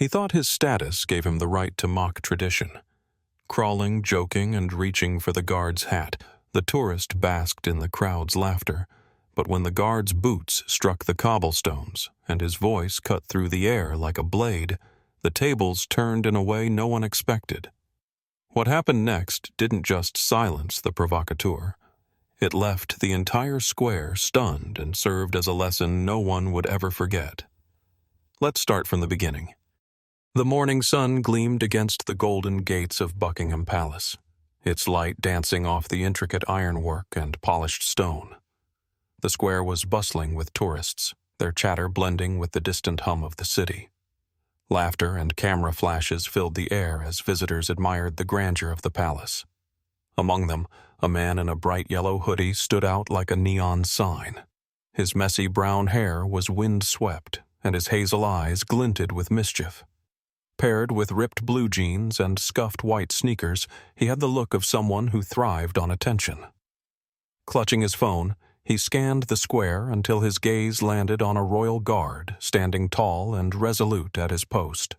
He thought his status gave him the right to mock tradition. Crawling, joking, and reaching for the guard's hat, the tourist basked in the crowd's laughter. But when the guard's boots struck the cobblestones and his voice cut through the air like a blade, the tables turned in a way no one expected. What happened next didn't just silence the provocateur. It left the entire square stunned and served as a lesson no one would ever forget. Let's start from the beginning. The morning sun gleamed against the golden gates of Buckingham Palace, its light dancing off the intricate ironwork and polished stone. The square was bustling with tourists, their chatter blending with the distant hum of the city. Laughter and camera flashes filled the air as visitors admired the grandeur of the palace. Among them, a man in a bright yellow hoodie stood out like a neon sign. His messy brown hair was wind-swept, and his hazel eyes glinted with mischief. Paired with ripped blue jeans and scuffed white sneakers, he had the look of someone who thrived on attention. Clutching his phone, he scanned the square until his gaze landed on a royal guard standing tall and resolute at his post.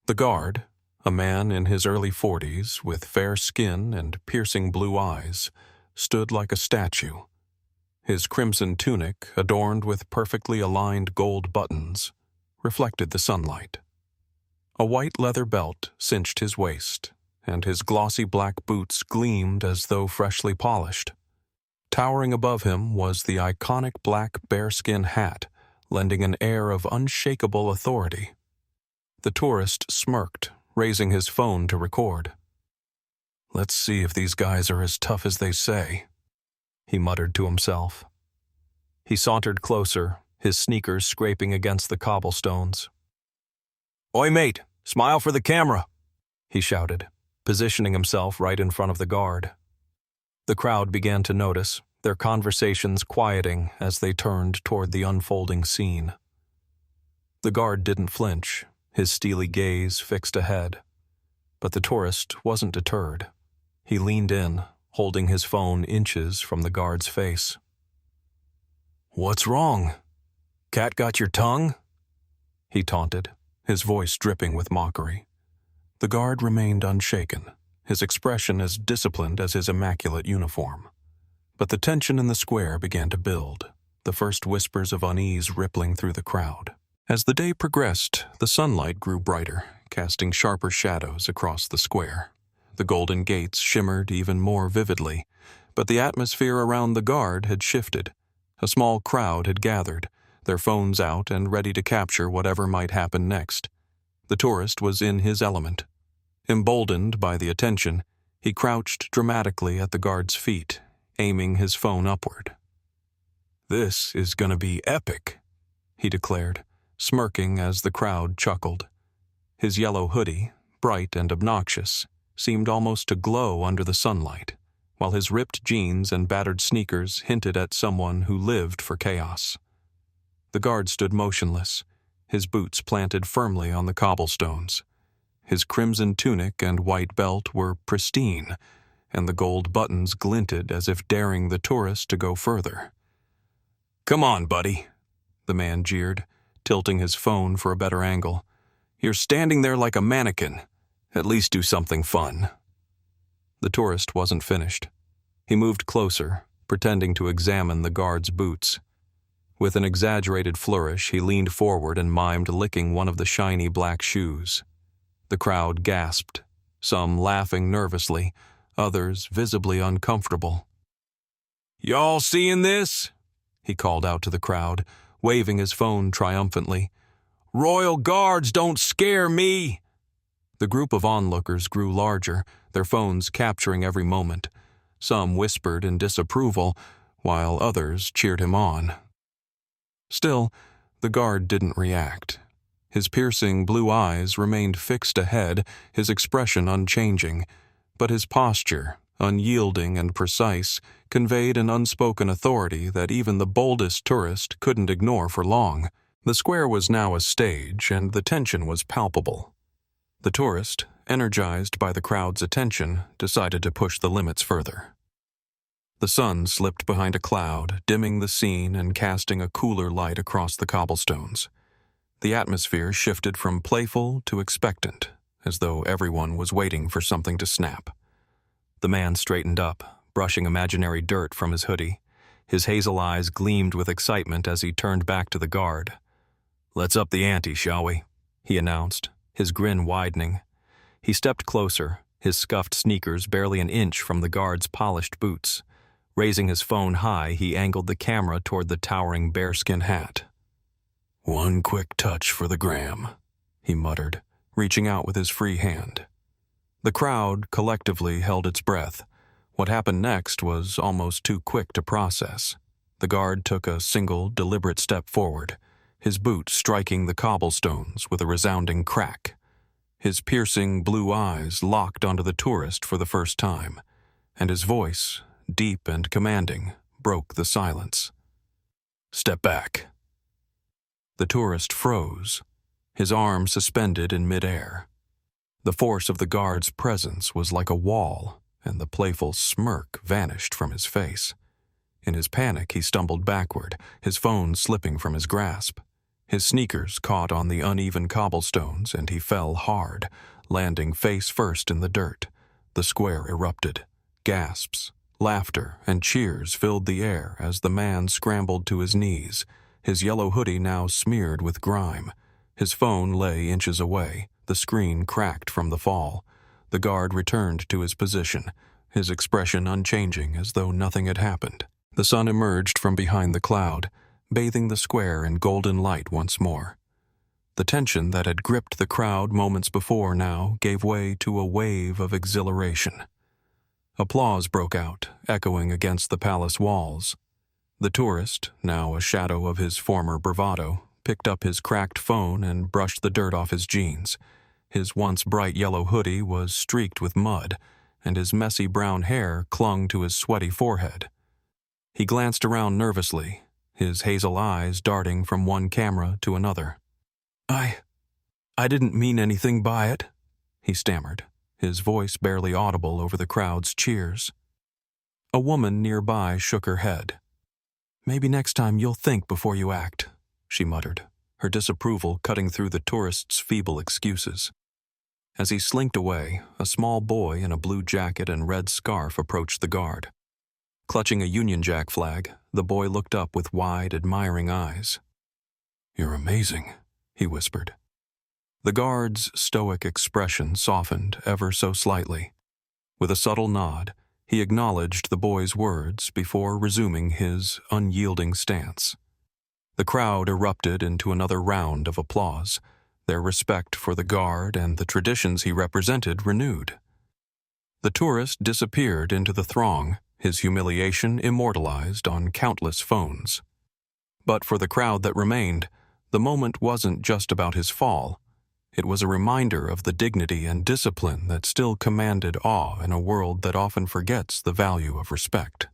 The guard, a man in his early 40s with fair skin and piercing blue eyes, stood like a statue. His crimson tunic, adorned with perfectly aligned gold buttons, reflected the sunlight. A white leather belt cinched his waist, and his glossy black boots gleamed as though freshly polished. Towering above him was the iconic black bearskin hat, lending an air of unshakable authority. The tourist smirked, raising his phone to record. "Let's see if these guys are as tough as they say," he muttered to himself. He sauntered closer, his sneakers scraping against the cobblestones. "Oi, mate, smile for the camera," he shouted, positioning himself right in front of the guard. The crowd began to notice, their conversations quieting as they turned toward the unfolding scene. The guard didn't flinch, his steely gaze fixed ahead. But the tourist wasn't deterred. He leaned in, holding his phone inches from the guard's face. "What's wrong? Cat got your tongue?" he taunted, his voice dripping with mockery. The guard remained unshaken, his expression as disciplined as his immaculate uniform. But the tension in the square began to build, the first whispers of unease rippling through the crowd. As the day progressed, the sunlight grew brighter, casting sharper shadows across the square. The golden gates shimmered even more vividly, but the atmosphere around the guard had shifted. A small crowd had gathered, their phones out and ready to capture whatever might happen next. The tourist was in his element. Emboldened by the attention, he crouched dramatically at the guard's feet, aiming his phone upward. "This is gonna be epic," he declared, smirking as the crowd chuckled. His yellow hoodie, bright and obnoxious, seemed almost to glow under the sunlight, while his ripped jeans and battered sneakers hinted at someone who lived for chaos. The guard stood motionless, his boots planted firmly on the cobblestones. His crimson tunic and white belt were pristine, and the gold buttons glinted as if daring the tourist to go further. "Come on, buddy," the man jeered, tilting his phone for a better angle. "You're standing there like a mannequin. At least do something fun." The tourist wasn't finished. He moved closer, pretending to examine the guard's boots. With an exaggerated flourish, he leaned forward and mimed licking one of the shiny black shoes. The crowd gasped, some laughing nervously, others visibly uncomfortable. "Y'all seeing this?" he called out to the crowd, waving his phone triumphantly. "Royal Guards don't scare me!" The group of onlookers grew larger, their phones capturing every moment. Some whispered in disapproval, while others cheered him on. Still, the guard didn't react. His piercing blue eyes remained fixed ahead, his expression unchanging, but his posture, unyielding and precise, conveyed an unspoken authority that even the boldest tourist couldn't ignore for long. The square was now a stage, and the tension was palpable. The tourist, energized by the crowd's attention, decided to push the limits further. The sun slipped behind a cloud, dimming the scene and casting a cooler light across the cobblestones. The atmosphere shifted from playful to expectant, as though everyone was waiting for something to snap. The man straightened up, brushing imaginary dirt from his hoodie. His hazel eyes gleamed with excitement as he turned back to the guard. "Let's up the ante, shall we?" he announced, his grin widening. He stepped closer, his scuffed sneakers barely an inch from the guard's polished boots. Raising his phone high, he angled the camera toward the towering bearskin hat. "One quick touch for the gram," he muttered, reaching out with his free hand. The crowd collectively held its breath. What happened next was almost too quick to process. The guard took a single, deliberate step forward, his boot striking the cobblestones with a resounding crack. His piercing blue eyes locked onto the tourist for the first time, and his voice, deep and commanding, broke the silence. "Step back." The tourist froze, his arm suspended in midair. The force of the guard's presence was like a wall, and the playful smirk vanished from his face. In his panic, he stumbled backward, his phone slipping from his grasp. His sneakers caught on the uneven cobblestones, and he fell hard, landing face first in the dirt. The square erupted. Gasps, laughter, and cheers filled the air as the man scrambled to his knees, his yellow hoodie now smeared with grime. His phone lay inches away, the screen cracked from the fall. The guard returned to his position, his expression unchanging as though nothing had happened. The sun emerged from behind the cloud, bathing the square in golden light once more. The tension that had gripped the crowd moments before now gave way to a wave of exhilaration. Applause broke out, echoing against the palace walls. The tourist, now a shadow of his former bravado, picked up his cracked phone and brushed the dirt off his jeans. His once bright yellow hoodie was streaked with mud, and his messy brown hair clung to his sweaty forehead. He glanced around nervously, his hazel eyes darting from one camera to another. I didn't mean anything by it," he stammered, his voice barely audible over the crowd's cheers. A woman nearby shook her head. "Maybe next time you'll think before you act," she muttered, her disapproval cutting through the tourist's feeble excuses. As he slinked away, a small boy in a blue jacket and red scarf approached the guard. Clutching a Union Jack flag, the boy looked up with wide, admiring eyes. "You're amazing," he whispered. The guard's stoic expression softened ever so slightly. With a subtle nod, he acknowledged the boy's words before resuming his unyielding stance. The crowd erupted into another round of applause, their respect for the guard and the traditions he represented renewed. The tourist disappeared into the throng, his humiliation immortalized on countless phones. But for the crowd that remained, the moment wasn't just about his fall. It was a reminder of the dignity and discipline that still commanded awe in a world that often forgets the value of respect.